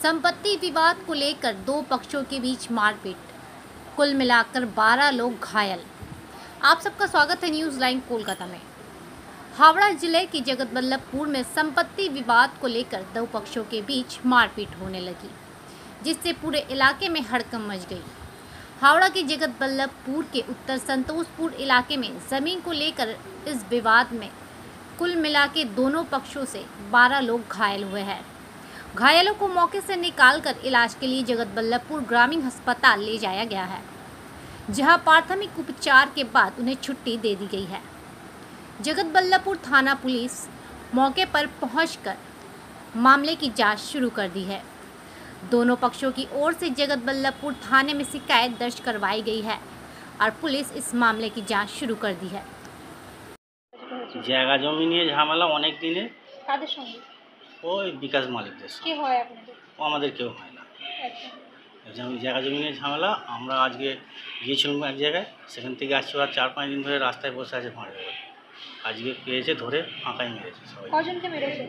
संपत्ति विवाद को लेकर दो पक्षों के बीच मारपीट, कुल मिलाकर 12 लोग घायल। आप सबका स्वागत है न्यूज़ लाइन कोलकाता में। हावड़ा जिले के जगतवल्लभपुर में संपत्ति विवाद को लेकर दो पक्षों के बीच मारपीट होने लगी, जिससे पूरे इलाके में हड़कंप मच गई। हावड़ा के जगतवल्लभपुर के उत्तर संतोषपुर इलाके में जमीन को लेकर इस विवाद में कुल मिला के दोनों पक्षों से 12 लोग घायल हुए हैं। घायलों को मौके से निकालकर इलाज के लिए जगतवल्लभपुर ग्रामीण अस्पताल ले जाया गया है, जहां प्राथमिक उपचार के बाद उन्हें छुट्टी दे दी गई है। जगतवल्लभपुर थाना पुलिस मौके पर पहुंचकर मामले की जांच शुरू कर दी है। दोनों पक्षों की ओर से जगतवल्लभपुर थाने में शिकायत दर्ज करवाई गई है और पुलिस इस मामले की जांच शुरू कर दी है। জায়গা জমি নিয়ে ঝামেলা অনেক দিনে। কাদের সঙ্গে? ওই বিকাশ মালিকদের সঙ্গে। কে হয় আপনাদের? ও আমাদের কেউ হয় না। আচ্ছা। জায়গা জমি নিয়ে ঝামেলা। আমরা আজকে গিয়েছিলাম এক জায়গায়, সেখান থেকে আসছি ওরা 4-5 দিন ধরে রাস্তায় বসে আছে ভাঁড়ে করে। আজকে পেয়েছে ধরে ফাঁকাই মেরেছে সবাই। কজনকে মেরেছে?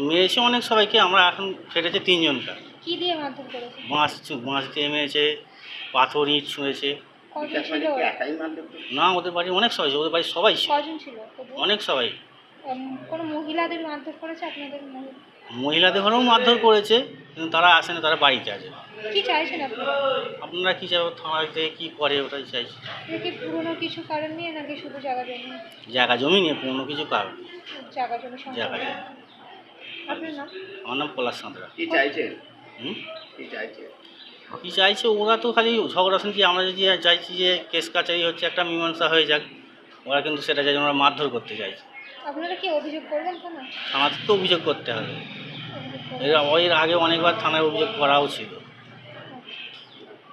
মেরেছে অনেক সবাইকে। আমরা এখন ফেটেছে 3 জনকে। কি দিয়ে মারধর করেছে? বাঁশ দিয়ে মেরেছে, পাথর ইট ছুঁড়েছে। কজন ছিল? না, ওদের বাড়ি অনেক সবাই, ওদের বাড়ি সবাই ছিল। কজন ছিল? অনেক সবাই। কোন মহিলাদের মারধর করেছে আপনাদের? মহিলাদের ঘরেও মারধর করেছে, কিন্তু তারা আসে না, তারা বাড়িতে আছে। কি চাইছেন আপনারা? আপনারা কি চাইবেন? থানাতে কি করে ওটাই চাইছি। এটা কি পুরনো কিছু কারণ নিয়ে নাকি শুধু জায়গা জমি? জায়গা জমি নিয়ে পুরনো কিছু কারণ। জায়গা জমি জায়গা জমি। আপনার নাম? আমার নাম পলাশ সাঁতরা। কি চাইছেন? কি চাইছে ওরা? তো খালি ঝগড়া শুনছি। আমরা যদি চাইছি যে কেস কাচারি হচ্ছে, একটা মীমাংসা হয়ে যাক, ওরা কিন্তু সেটা চাই, ওরা মারধর করতে চাইছে। আপনারা কি অভিযোগ করবেন থানা? থানাতে তো অভিযোগ করতে হবে। এর আগে অনেকবার থানায় অভিযোগ করাও ছিল।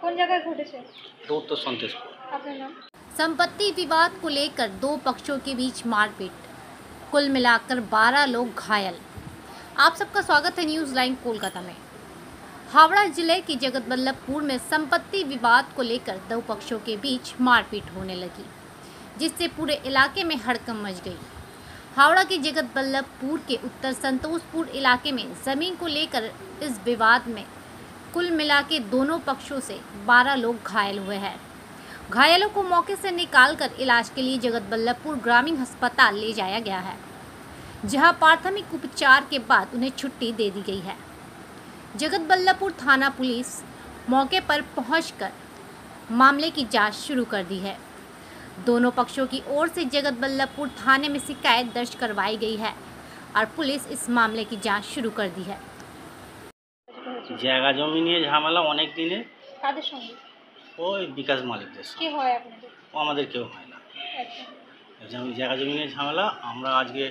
কোন জায়গায় ঘটেছে? তো উত্তর সন্তোষপুর। আপনার নাম? संपत्ति विवाद को लेकर दो पक्षों के बीच मारपीट, कुल मिलाकर 12 लोग घायल। आप सबका स्वागत है न्यूज़ लाइन कोलकाता में। हावड़ा जिले के जगतवल्लभपुर में संपत्ति विवाद को लेकर दो पक्षों के बीच मारपीट होने लगी, जिससे पूरे इलाके में हड़कंप मच गई। हावड़ा के जगतवल्लभपुर के उत्तर संतोषपुर इलाके में जमीन को लेकर इस विवाद में कुल मिला के दोनों पक्षों से 12 लोग घायल हुए हैं। घायलों को मौके से निकालकर इलाज के लिए जगतवल्लभपुर ग्रामीण अस्पताल ले जाया गया है, जहां प्राथमिक उपचार के बाद उन्हें छुट्टी दे दी गई है। जगतवल्लभपुर थाना पुलिस मौके पर पहुंचकर मामले की जांच शुरू कर दी है। दोनों पक्षों की ओर से जगतवल्लभपुर थाने में शिकायत दर्ज करवाई गई है और पुलिस इस मामले की जांच शुरू कर दी है। জায়গা জমি নিয়ে ঝামেলা অনেক দিনে। কাদের সঙ্গে? ওই বিকাশ মালিকদের সঙ্গে। কে হয় আপনাদের? ও আমাদের কেউ হয় না। আচ্ছা। জায়গা জমি নিয়ে ঝামেলা। আমরা আজকে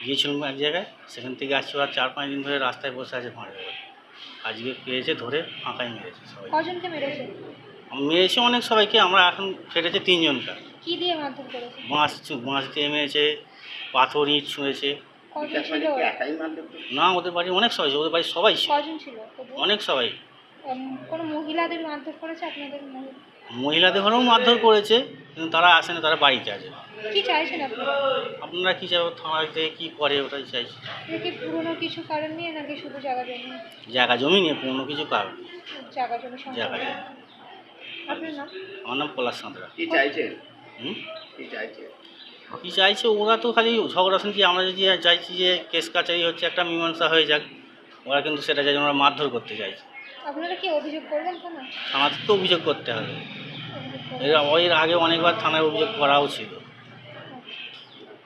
গিয়েছিলাম এক জায়গায়, সেখান থেকে আসছি ওরা 4-5 দিন ধরে রাস্তায় বসে আছে ভাঁড়ে করে। আজকে পেয়েছে ধরে ফাঁকাই মেরেছে সবাই। কজনকে মেরেছে? মেরেছে অনেক সবাইকে। আমরা এখন ফেটেছে 3 জনকে। কি দিয়ে মারধর করেছে? বাঁশ দিয়ে মেরেছে, পাথর ইট ছুঁড়েছে। কজন ছিল? না, ওদের বাড়ি অনেক সবাই, ওদের বাড়ি সবাই ছিল। কজন ছিল? অনেক সবাই। কোন মহিলাদের মারধর করেছে আপনাদের? মহিলাদের ঘরেও মারধর করেছে, কিন্তু তারা আসে না, তারা বাড়িতে আছে। কি চাইছেন আপনারা? আপনারা কি চাইবেন? থানাতে কি করে ওটাই চাইছি। এটা কি পুরনো কিছু কারণ নিয়ে নাকি শুধু জায়গা জমি? জায়গা জমি নিয়ে পুরনো কিছু কারণ। জায়গা জমি। জায়গা জমি। আপনার নাম? আমার নাম পলাশ সাঁতরা। কি চাইছেন? কি চাইছে ওরা? তো খালি ঝগড়া শুনছি। আমরা যদি চাইছি যে কেস কাচারি হচ্ছে, একটা মীমাংসা হয়ে যাক, ওরা কিন্তু সেটা চাই, ওরা মারধর করতে চাইছে। আপনারা কি অভিযোগ করবেন থানা? থানাতে তো অভিযোগ করতে হবে। এর আগে অনেকবার থানায় অভিযোগ করাও ছিল।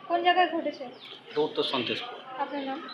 কোন জায়গায় ঘটেছে? তো উত্তর সন্তোষপুর। আপনার নাম?